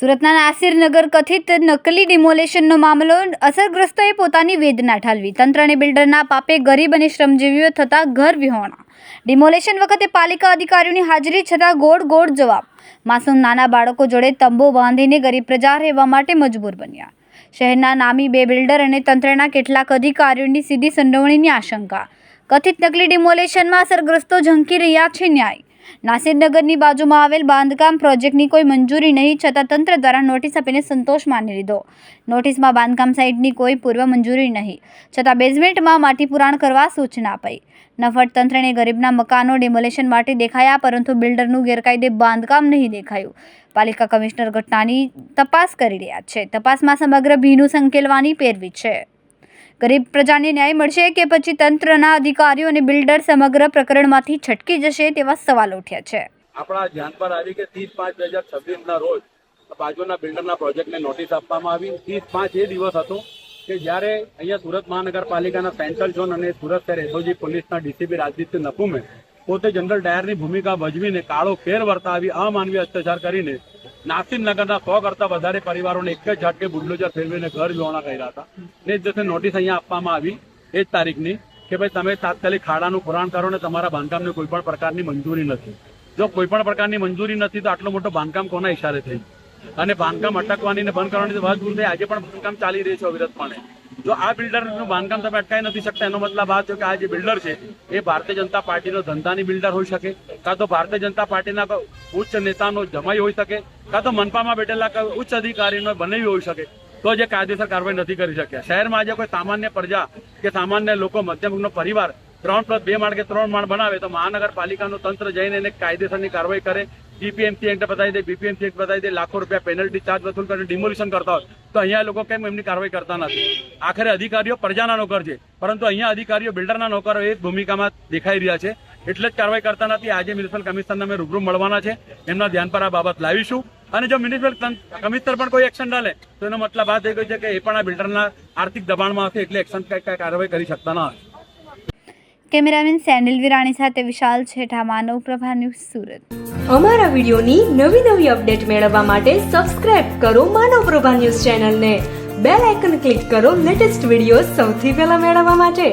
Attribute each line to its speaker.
Speaker 1: સુરતના નાસિરનગર કથિત નકલી ડિમોલેશનનો મામલો અસરગ્રસ્તોએ પોતાની વેદના ઠાલવી. તંત્ર અને બિલ્ડરના પાપે ગરીબ અને શ્રમજીવીઓ થતા ઘર વિહોણા. ડિમોલેશન વખતે પાલિકા અધિકારીઓની હાજરી છતાં ગોળ જવાબ. માસૂમ નાના બાળકો જોડે તંબુ બાંધીને ગરીબ પ્રજા રહેવા માટે મજબૂર બન્યા. શહેરના નામી 2 બિલ્ડર અને તંત્રના કેટલાક અધિકારીઓની સીધી સંડોવણીની આશંકા. કથિત નકલી ડિમોલેશનમાં અસરગ્રસ્તો ઝંકી રહ્યા છે ન્યાય. નાસિરનગરની બાજુમાં આવેલ બાંધકામ પ્રોજેક્ટની કોઈ મંજૂરી નહીં છતાં તંત્ર દ્વારા નોટિસ આપીને સંતોષ માની લીધો. નોટિસમાં બાંધકામ સાઇટની કોઈ પૂર્વ મંજૂરી નહીં છતાં બેઝમેન્ટમાં માટી પુરાણ કરવા સૂચના અપાઈ. નફટ તંત્રને ગરીબના મકાનો ડિમોલેશન માટે દેખાયા પરંતુ બિલ્ડરનું ગેરકાયદે બાંધકામ નહીં દેખાયું. પાલિકા કમિશનર ઘટનાની તપાસ કરી રહ્યા છે. તપાસમાં સમગ્ર ભીનું સંકેલવાની પેરવી છે. ગરીબ પ્રજાને ન્યાય મળશે કે પછી તંત્રના અધિકારીઓ અને બિલ્ડર સમગ્ર પ્રકરણમાંથી છટકી જશે તેવા સવાલ ઉઠ્યા છે.
Speaker 2: આપણા ધ્યાન પર આવી કે 30/5/2026 ના રોજ બાજુના બિલ્ડરના પ્રોજેક્ટને નોટિસ આપવામાં આવી. 30/5 એ દિવસ હતો કે જ્યારે અહીંયા સુરત મહાનગરપાલિકાના સેન્ટ્રલ ઝોન અને સુરત શહેર એસઓજી પોલીસના ડીસીપી રાજદીપ નકુમે પોતે જનરલ ડાયરની ભૂમિકા ભજવીને કાળો ફેર વર્તાવી અમાનવીય અત્યાચાર કરીને નાસિરનગરના 100 કરતા વધારે પરિવારોને એક જ ઝાટકે બુલડોઝર ફેરવીને ઘર વિહોણા કર્યા હતા. ને જ દિવસે નોટિસ અહીંયા આપવામાં આવી એ જ તારીખની કે ભાઈ તમે તાત્કાલિક ખાડાનું પુરાણ કરો ને તમારા બાંધકામની કોઈ પણ પ્રકારની મંજૂરી નથી. જો કોઈ પણ પ્રકારની મંજૂરી નથી તો આટલો મોટો બાંધકામ કોના ઇશારે થઈ અને બાંધકામ અટકવાની ને બંધ કરવાની વાત દૂર થઈ. આજે પણ બાંધકામ ચાલી રહી છે અવિરતપણે. જો આ બિલ્ડરનું બાંધકામ તમે અટકાવી નથી શકતા એનો મતલબ આ છે કે આ જે બિલ્ડર છે એ ભારતીય જનતા પાર્ટીનો ધંધાની બિલ્ડર હોઈ શકે, કાં તો ભારતીય જનતા પાર્ટીના ઉચ્ચ નેતાનો જમાઈ હોઈ શકે, કાં તો મનપામાં બેઠેલા ઉચ્ચ અધિકારીનો બનાવી હોઈ શકે. તો જે કાયદેસર કાર્યવાહી નથી કરી શક્યા. શહેરમાં આજે કોઈ સામાન્ય પ્રજા કે સામાન્ય લોકો મધ્યમ વર્ગનો પરિવાર 3+2 માળ કે 3 માળ બનાવે તો મહાનગરપાલિકાનું તંત્ર જઈને એને કાયદેસરની કાર્યવાહી કરે, જીપીએમસી એક્ટ બતાવી દે, બીપીએમસી એક્ટ બતાવી દે, લાખો રૂપિયા પેનલ્ટી ચાર્જ વસૂલ કરીને ડિમોલિશન કરતા હોય તો અહીંયા લોકો કેમ એમની કાર્યવાહી કરતા નથી? આખરે અધિકારીઓ પ્રજાના નોકર છે પરંતુ અહીંયા અધિકારીઓ બિલ્ડરના નોકરો એ ભૂમિકામાં દેખાઈ રહ્યા છે એટલે જ કાર્યવાહી કરતા નથી. આજે મ્યુનિસિપલ કમિશનરને અમે રૂબરૂ મળવાના છે, એમના ધ્યાન પર આ બાબત લાવીશું અને જો મ્યુનિસિપલ કમિશનર પણ કોઈ એક્શન લે તો એનો મતલબ આ થઈ ગયો છે કે એ પણ આ બિલ્ડરના આર્થિક દબાણમાં હશે એટલે એક્શન કઈ કાર્યવાહી કરી શકતા ન હશે.
Speaker 1: કેમેરામેન સેનિલ વિરાણી સાથે વિશાલ છેઠા, માનવ પ્રભા ન્યૂઝ, સુરત.
Speaker 3: અમારા વિડીયોની નવી અપડેટ મેળવવા માટે સબસ્ક્રાઇબ કરો માનવ પ્રભા ન્યૂઝ ચેનલને. બેલ આઇકન ક્લિક કરો લેટેસ્ટ વિડીયો સૌથી પહેલા મેળવવા માટે.